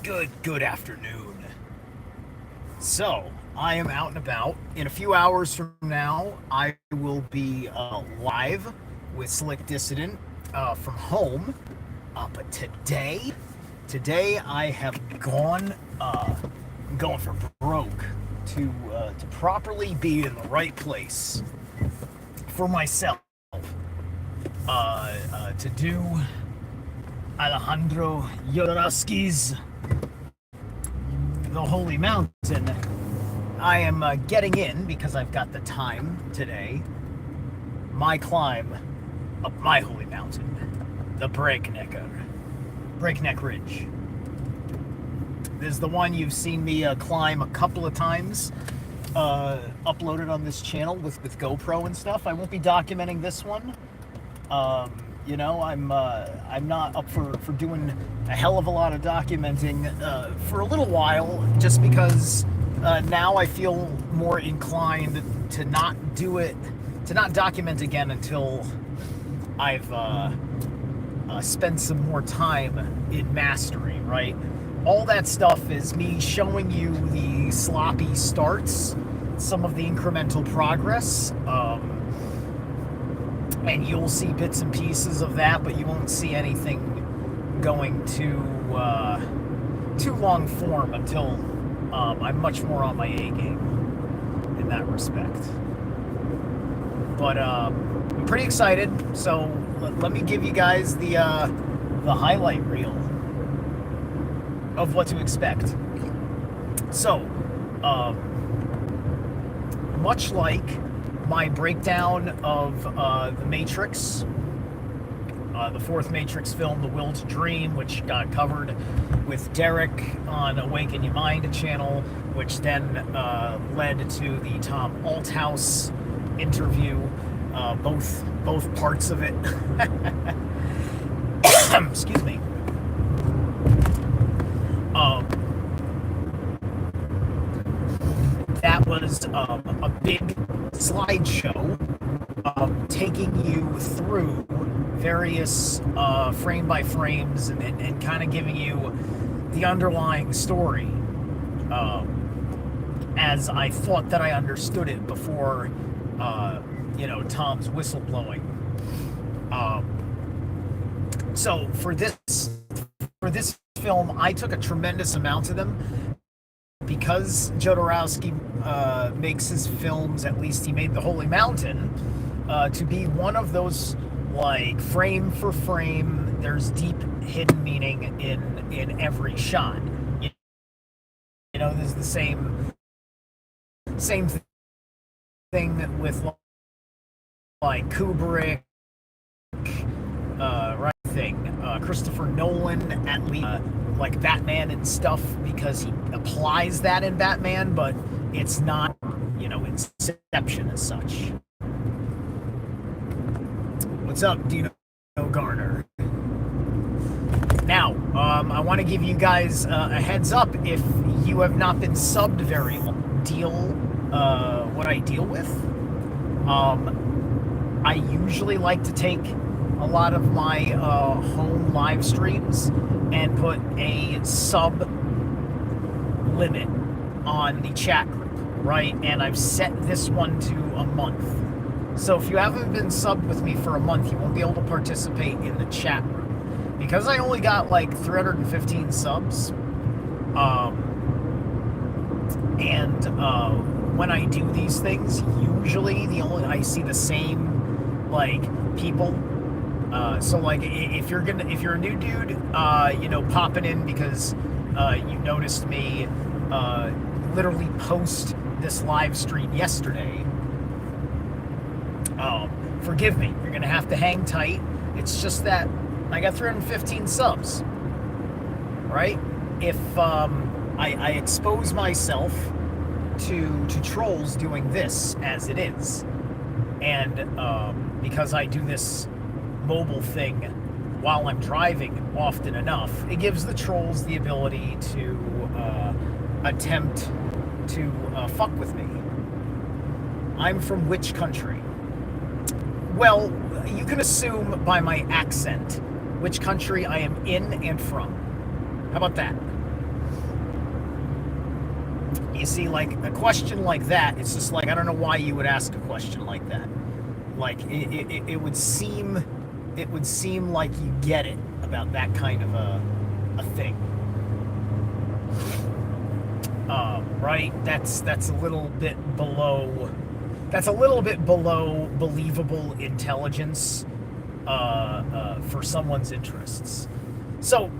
Good afternoon. So, I am out and about. In a few hours from now, I will be live with Slick Dissident from home. But today I have going for broke to properly be in the right place for myself. To do Alejandro Jodorowsky's The Holy Mountain. I am getting in because I've got the time today. My climb up my holy mountain, the Breakneck Ridge. This is the one you've seen me climb a couple of times, uploaded on this channel with GoPro and stuff. I won't be documenting this one. I'm not up for doing a hell of a lot of documenting for a little while, just because now I feel more inclined to not document again until I've spent some more time in mastery, right? All that stuff is me showing you the sloppy starts, some of the incremental progress, and you'll see bits and pieces of that, but you won't see anything going too long form until I'm much more on my A game in that respect. But I'm pretty excited, so let me give you guys the highlight reel of what to expect. So, much like my breakdown of The Matrix, the fourth Matrix film, The Will to Dream, which got covered with Derek on Awaken Your Mind channel, which then led to the Tom Althouse interview, both parts of it. Excuse me. That was a big slideshow taking you through various frame by frames and kind of giving you the underlying story as I thought that I understood it before Tom's whistleblowing. So for this film, I took a tremendous amount of them because Jodorowsky makes his films, at least he made The Holy Mountain, to be one of those, like, frame for frame, there's deep hidden meaning in every shot. There's the same thing with, like, Kubrick, Christopher Nolan, at least, like Batman and stuff, because he applies that in Batman, but it's not, Inception as such. What's up, Dino Garner? Now, I want to give you guys a heads up if you have not been subbed very well. What I deal with. I usually like to take a lot of my home live streams and put a sub limit on the chat group, right? And I've set this one to a month. So if you haven't been subbed with me for a month, you won't be able to participate in the chat room. Because I only got like 315 subs, when I do these things, usually I see the same, like, people. So, like, if you're a new dude, popping in because you noticed me literally post this live stream yesterday, forgive me. You're gonna have to hang tight. It's just that I got 315 subs, right? If I expose myself to trolls doing this as it is, and because I do this mobile thing while I'm driving often enough, it gives the trolls the ability to attempt to fuck with me. I'm from which country? Well, you can assume by my accent which country I am in and from. How about that? You see, like a question like that, it's just like I don't know why you would ask a question like that. Like it would seem, like you get it about that kind of a thing. Right? That's a little bit below. That's a little bit below believable intelligence for someone's interests. So,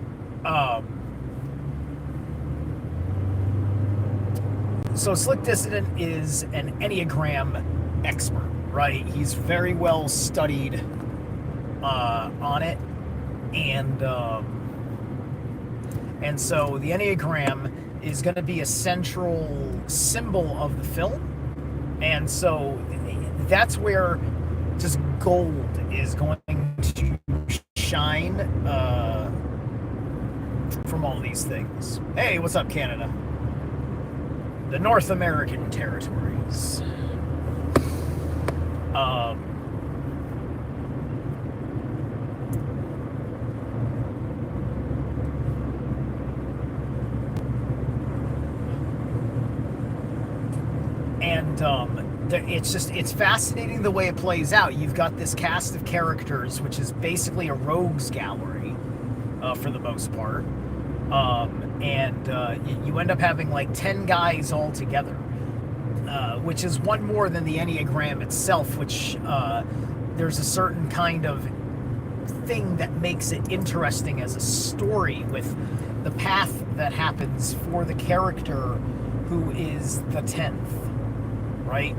Slick Dissident is an Enneagram expert, right? He's very well studied on it, and so the Enneagram is going to be a central symbol of the film, and so that's where just gold is going to shine from all these things. Hey, what's up, Canada? The North American territories. It's fascinating the way it plays out. You've got this cast of characters, which is basically a rogues gallery for the most part. You end up having like 10 guys all together, which is one more than the Enneagram itself, which there's a certain kind of thing that makes it interesting as a story with the path that happens for the character who is the 10th, right?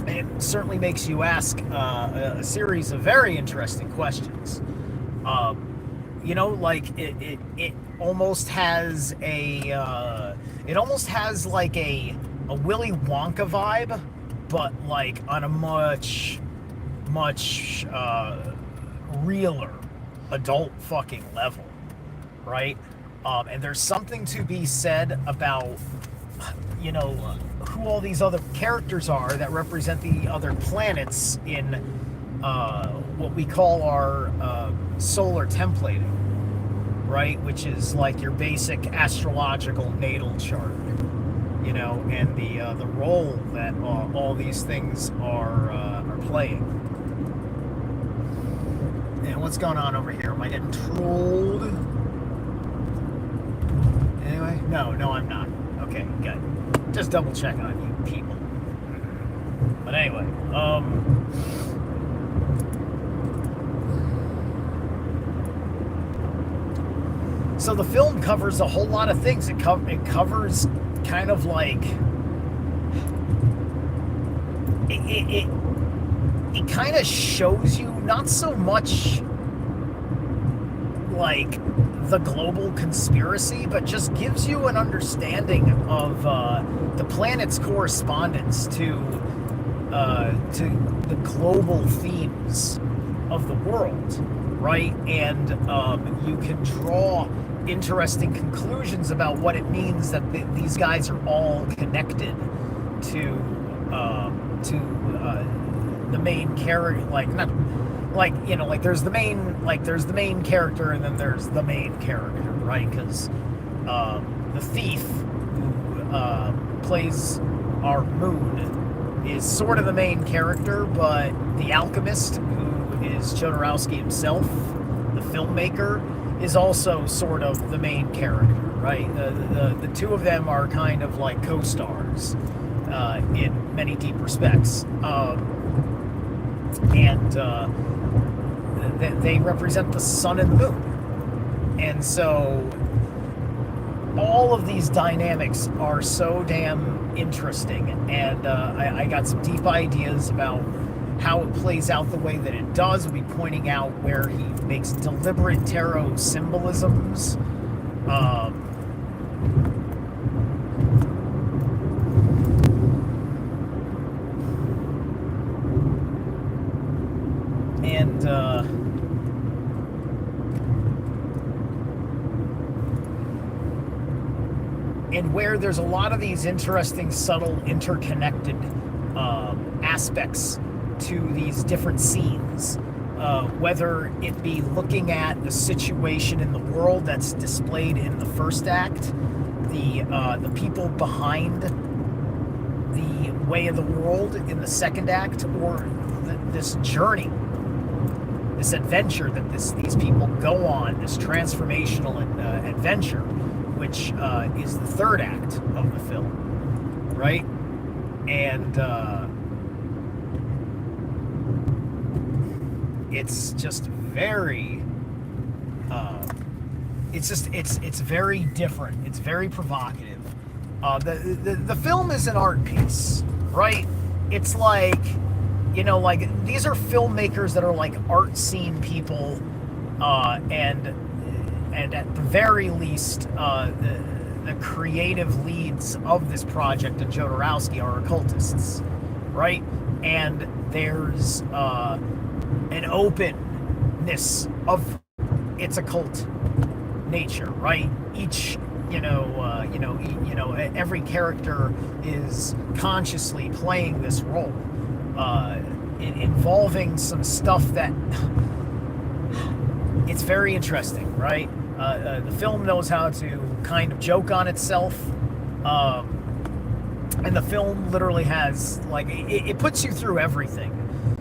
It certainly makes you ask a series of very interesting questions. Like it almost has like a Willy Wonka vibe, but like on a much realer adult fucking level, right? And there's something to be said about who all these other characters are that represent the other planets in what we call our solar templating, right? Which is like your basic astrological natal chart, and the role that all these things are playing. And what's going on over here? Am I getting trolled? Anyway, no, I'm not. Okay, good. Just double checking on you people. But anyway, so the film covers a whole lot of things. It covers kind of like it kind of shows you not so much like the global conspiracy, but just gives you an understanding of the planet's correspondence to the global themes of the world, right? And you can draw interesting conclusions about what it means that these guys are all connected to the main character, like not like like there's the main character and then there's the main character, right? Because the thief who plays our moon is sort of the main character, but the alchemist, who is Jodorowsky himself, the filmmaker, is also sort of the main character, right? The two of them are kind of like co-stars in many deep respects, and they represent the sun and the moon, and so all of these dynamics are so damn interesting, and I got some deep ideas about how it plays out the way that it does. We'll be pointing out where he makes deliberate tarot symbolisms. And where there's a lot of these interesting, subtle, interconnected aspects to these different scenes, whether it be looking at the situation in the world that's displayed in the first act, the people behind the way of the world in the second act, or this journey, this adventure that these people go on, this transformational adventure, which is the third act of the film, right? And it's just very it's very different. It's very provocative. The film is an art piece, right? It's like, like these are filmmakers that are like art scene people, and at the very least, the creative leads of this project and Jodorowsky are occultists, right? And there's an openness of its occult nature, right? Each every character is consciously playing this role, involving some stuff that it's very interesting, right? The film knows how to kind of joke on itself, and the film literally has like it puts you through everything.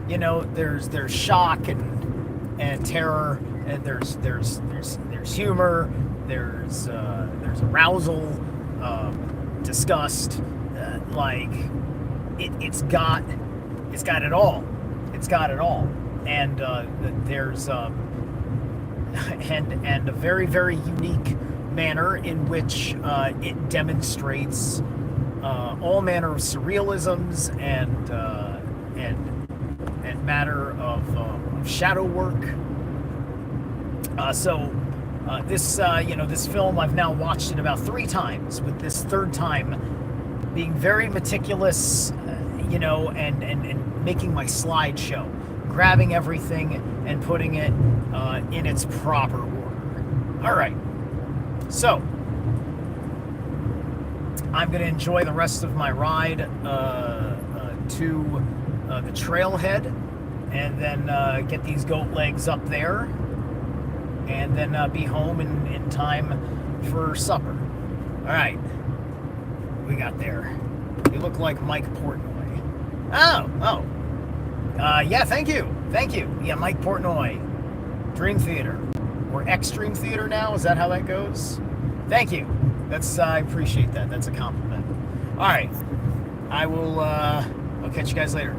There's shock and terror, and there's humor, there's arousal, disgust, like it's got it all. It's got it all, and there's and a very, very unique manner in which it demonstrates all manner of surrealisms and matter of shadow work. This film, I've now watched it about 3 times, with this third time being very meticulous, and making my slideshow, grabbing everything and putting it in its proper order. All right, so I'm going to enjoy the rest of my ride to the trailhead, and then get these goat legs up there, and then be home in time for supper. All right, we got there. You look like Mike Portnoy. Oh. Yeah, thank you. Yeah, Mike Portnoy, Dream Theater, or Extreme Theater now. Is that how that goes? Thank you. I appreciate that. That's a compliment. All right, I'll catch you guys later.